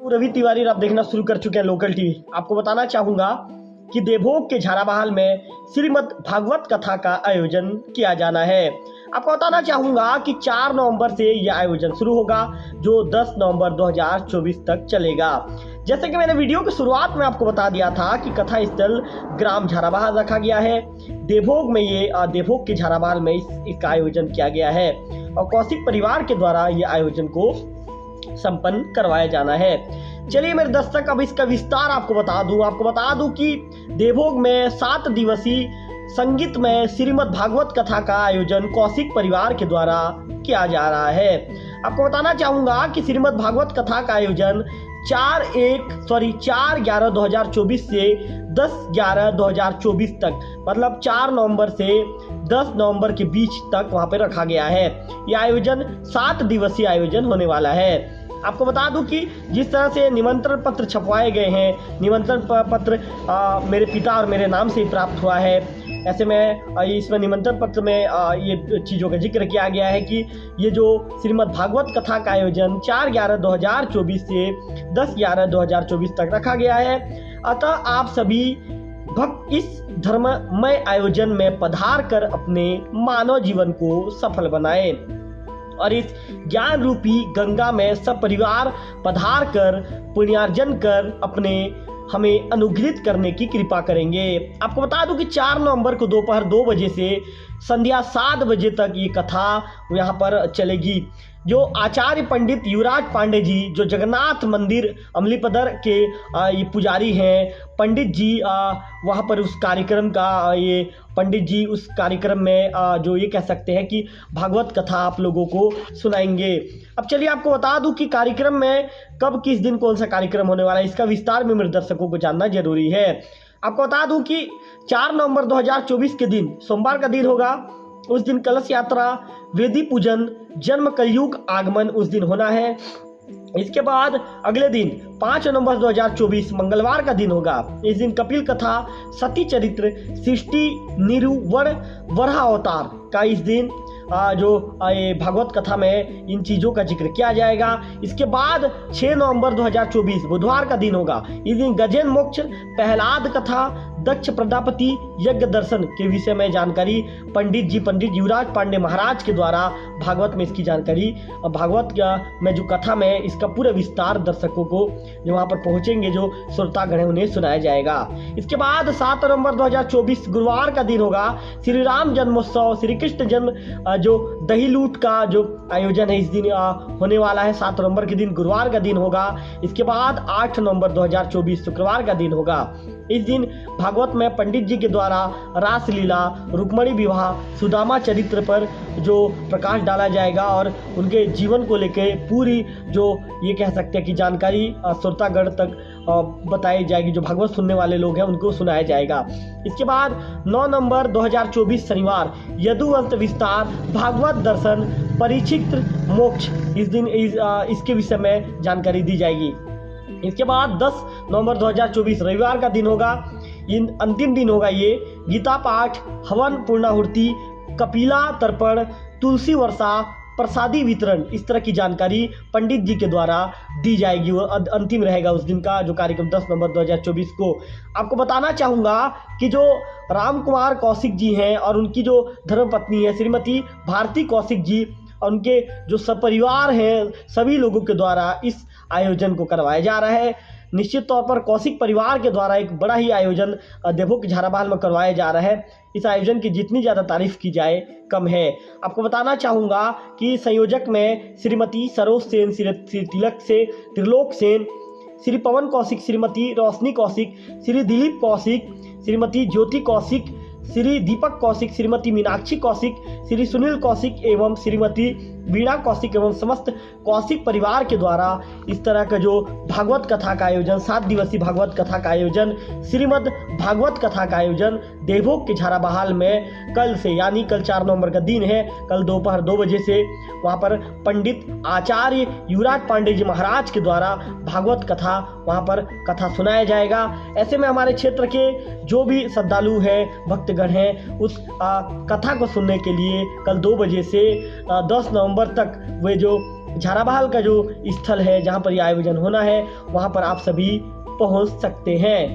रवि तिवारी और आप देखना शुरू कर चुके हैं लोकल टीवी। आपको बताना चाहूंगा कि देवभोग के झाराबहाल में श्रीमद् भागवत कथा का आयोजन किया जाना है। आपको बताना चाहूंगा कि 4 नवंबर से यह आयोजन शुरू होगा जो 10 नवंबर 2024 तक चलेगा। जैसे कि मैंने वीडियो की शुरुआत में आपको बता दिया था कि कथा स्थल ग्राम झाराबहाल रखा गया है। देवभोग में देवभोग के झाराबहाल में इसका आयोजन किया गया है और कौशिक परिवार के द्वारा ये आयोजन को संपन्न करवाया जाना है। चलिए मेरे दर्शक, अब इसका विस्तार आपको बता दूं कि देवभोग में 7 दिवसीय संगीतमय श्रीमद् भागवत कथा का आयोजन कौशिक परिवार के द्वारा किया जा रहा है। आपको बताना चाहूंगा कि श्रीमद् भागवत कथा का आयोजन 4/11/2024 से 10/11/2024 तक, मतलब 4 नवंबर से 10 नवंबर के बीच तक वहां पर रखा गया है। यह आयोजन 7 दिवसीय आयोजन होने वाला है। आपको बता दूं कि जिस तरह से निमंत्रण पत्र छपवाए गए हैं, निमंत्रण पत्र मेरे पिता और मेरे नाम से ही प्राप्त हुआ है। ऐसे में इसमें निमंत्रण पत्र में ये चीज़ों का जिक्र किया गया है कि ये जो श्रीमद् भागवत कथा का आयोजन 4/11/2024 से 10/11/2024 तक रखा गया है। अतः आप सभी भक्त इस धर्ममय आयोजन में पधार कर अपने मानव जीवन को सफल बनाएं और इस ज्ञान रूपी गंगा में सपरिवार पधार कर पुण्यार्जन कर अपने हमें अनुग्रहित करने की कृपा करेंगे। आपको बता दूं कि 4 नवंबर को दोपहर 2 बजे से संध्या 7 बजे तक ये कथा यहाँ पर चलेगी। जो आचार्य पंडित युवराज पांडे जी, जो जगन्नाथ मंदिर अमलीपदर के ये पुजारी हैं, पंडित जी वहाँ पर उस कार्यक्रम का ये पंडित जी उस कार्यक्रम में जो ये कह सकते हैं कि भागवत कथा आप लोगों को सुनाएंगे। अब चलिए आपको बता दूं कि कार्यक्रम में कब किस दिन कौन सा कार्यक्रम होने वाला है, इसका विस्तार में मेरे दर्शकों को जानना जरूरी है। आपको बता दूं कि 4 नवंबर 2024 के दिन सोमवार का दिन होगा। उस दिन कलश यात्रा, वेदी पूजन, जन्म कलयुग आगमन उस दिन होना है। इसके बाद अगले दिन 5 नवंबर 2024 मंगलवार का दिन होगा। इस दिन कपिल कथा, सती चरित्र, सृष्टि निरूवण, वराह अवतार का इस दिन जो ये भागवत कथा में इन चीज़ों का जिक्र किया जाएगा। इसके बाद 6 नवंबर 2024 बुधवार का दिन होगा। इस दिन गजेंद्र मोक्ष, प्रहलाद कथा, दक्ष प्रजापति यज्ञ दर्शन के विषय में जानकारी पंडित युवराज पांडे महाराज के द्वारा भागवत में इसकी जानकारी, भागवत में जो कथा में इसका पूरा विस्तार दर्शकों को जो वहाँ पर पहुँचेंगे, जो श्रोतागण है, उन्हें सुनाया जाएगा। इसके बाद 7 नवंबर 2024 गुरुवार का दिन होगा। श्री राम जन्मोत्सव, श्री कृष्ण जन्म जो दही लूट का जो आयोजन है इस दिन होने वाला है। 7 नवंबर के दिन गुरुवार का दिन होगा। इसके बाद 8 नवंबर 2024 शुक्रवार का दिन होगा। इस दिन भागवत में पंडित जी के द्वारा रासलीला, रुक्मणी विवाह, सुदामा चरित्र पर जो प्रकाश डाला जाएगा और उनके जीवन को लेकर पूरी जो ये कह सकते हैं कि जानकारी श्रोतागण तक बताई जाएगी। जो भागवत सुनने वाले लोग हैं उनको सुनाया जाएगा। इसके बाद 9 नवंबर 2024 शनिवार यदुवंश विस्तार, भागवत दर्शन, परीक्षित मोक्ष इस दिन इसके विषय में जानकारी दी जाएगी। इसके बाद 10 नवंबर 2024 रविवार का दिन होगा। अंतिम दिन होगा ये। गीता पाठ, हवन पूर्णाहुति, कपिला तर्पण, तुलसी वर्षा, प्रसादी वितरण, इस तरह की जानकारी पंडित जी के द्वारा दी जाएगी। वो अंतिम रहेगा उस दिन का जो कार्यक्रम 10 नवंबर 2024 को। आपको बताना चाहूँगा कि जो राम कुमार कौशिक जी हैं और उनकी जो धर्मपत्नी है श्रीमती भारती कौशिक जी और उनके जो सपरिवार हैं, सभी लोगों के द्वारा इस आयोजन को करवाया जा रहा है। निश्चित तौर पर कौशिक परिवार के द्वारा एक बड़ा ही आयोजन देवभोग के झाराबहाल में करवाया जा रहा है। इस आयोजन की जितनी ज़्यादा तारीफ की जाए कम है। आपको बताना चाहूँगा कि संयोजक में श्रीमती सरोज सेन, श्री तिलक से त्रिलोक सेन, श्री पवन कौशिक, श्रीमती रोशनी कौशिक, श्री दिलीप कौशिक, श्रीमती ज्योति कौशिक, श्री दीपक कौशिक, श्रीमती मीनाक्षी कौशिक, श्री सुनील कौशिक एवं श्रीमती वीणा कौशिक एवं समस्त कौशिक परिवार के द्वारा इस तरह का जो भागवत कथा का आयोजन, 7 दिवसीय भागवत कथा का आयोजन, श्रीमद् भागवत कथा का आयोजन देवभोग के झाराबहाल में कल से, यानी कल 4 नवंबर का दिन है, कल दोपहर 2 बजे से वहाँ पर पंडित आचार्य युवराज पांडे जी महाराज के द्वारा भागवत कथा वहाँ पर कथा सुनाया जाएगा। ऐसे में हमारे क्षेत्र के जो भी श्रद्धालु हैं, भक्तगण हैं, उस कथा को सुनने के लिए कल 2 बजे से 10 नवंबर तक वे जो झाराबहाल का जो स्थल है जहाँ पर यह आयोजन होना है वहाँ पर आप सभी पहुँच सकते हैं।